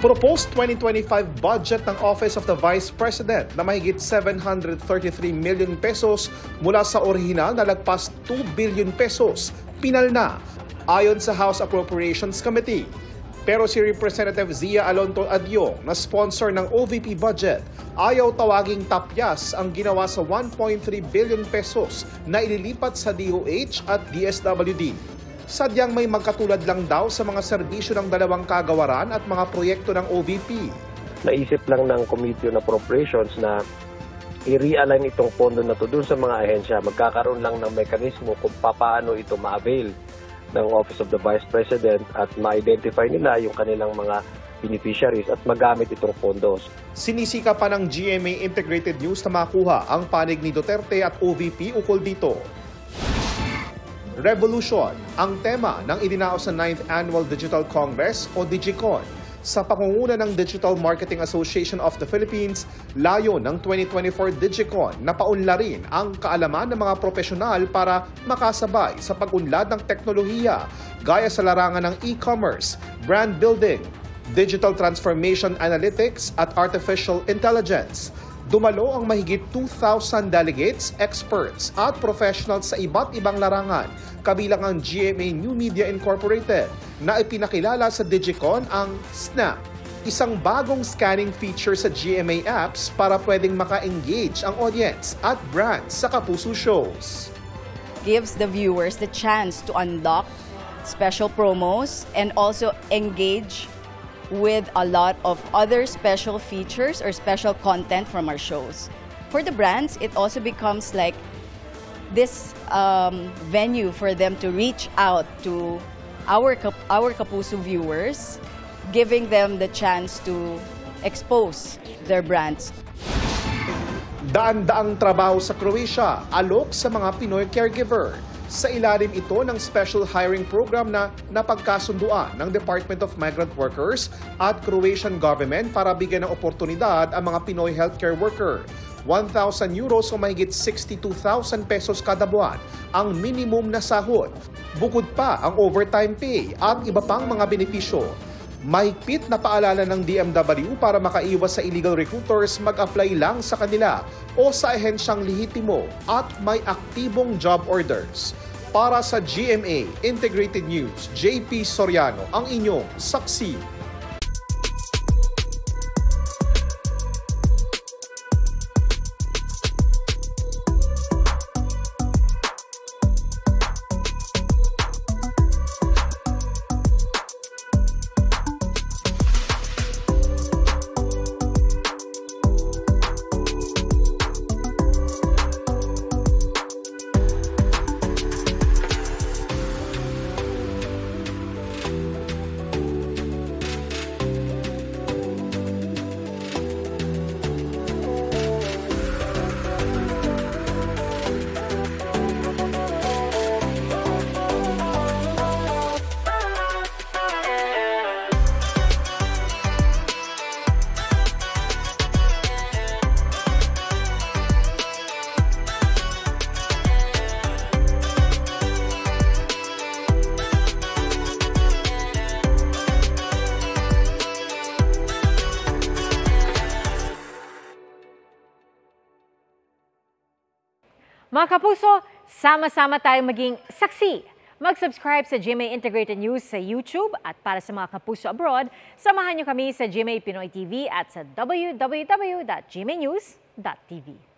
Proposed 2025 budget ng Office of the Vice President na mahigit 733 million pesos mula sa orihinal na lagpas 2 billion pesos, pinalna ayon sa House Appropriations Committee. Pero si Representative Zia Alonto Adyong na sponsor ng OVP budget, ayaw tawaging tapyas ang ginawa sa 1.3 billion pesos na ililipat sa DOH at DSWD. Sadyang may magkatulad lang daw sa mga serbisyo ng dalawang kagawaran at mga proyekto ng OVP. Naisip lang ng Committee on Appropriations na i-realign itong pondo na to dun sa mga ahensya. Magkakaroon lang ng mekanismo kung paano ito ma-avail ng Office of the Vice President at ma-identify nila yung kanilang mga beneficiaries at magamit itong pondos. Sinisika pa ng GMA Integrated News na makuha ang panig ni Duterte at OVP ukol dito. Revolution ang tema ng idinaos sa 9th Annual Digital Congress o DigiCon. Sa pangunguna ng Digital Marketing Association of the Philippines, layo ng 2024 DigiCon na paunlarin ang kaalaman ng mga profesional para makasabay sa pag-unlad ng teknolohiya gaya sa larangan ng e-commerce, brand building, digital transformation analytics at artificial intelligence. Dumalo ang mahigit 2,000 delegates, experts at professionals sa iba't ibang larangan, kabilang ang GMA New Media Incorporated na ipinakilala sa DigiCon ang Snap, isang bagong scanning feature sa GMA apps para pwedeng maka-engage ang audience at brands sa Kapuso shows. Gives the viewers the chance to unlock special promos and also engage with a lot of other special features or special content from our shows. For the brands, it also becomes like this venue for them to reach out to our Kapuso viewers, giving them the chance to expose their brands. Daan-daang trabaho sa Croatia, alok sa mga Pinoy caregiver. Sa ilalim ito ng special hiring program na napagkasunduan ng Department of Migrant Workers at Croatian government para bigyan ng oportunidad ang mga Pinoy healthcare worker. 1,000 euros o mahigit 62,000 pesos kada buwan ang minimum na sahod. Bukod pa ang overtime pay at iba pang mga benepisyo. Mahigpit na paalala ng DMW para makaiwas sa illegal recruiters, mag-apply lang sa kanila o sa ahensyang lehitimo at may aktibong job orders. Para sa GMA Integrated News, JP Soriano ang inyong saksi. Mga kapuso, sama-sama tayong maging saksi. Mag-subscribe sa GMA Integrated News sa YouTube at para sa mga kapuso abroad, samahan niyo kami sa GMA Pinoy TV at sa www.gmanews.tv.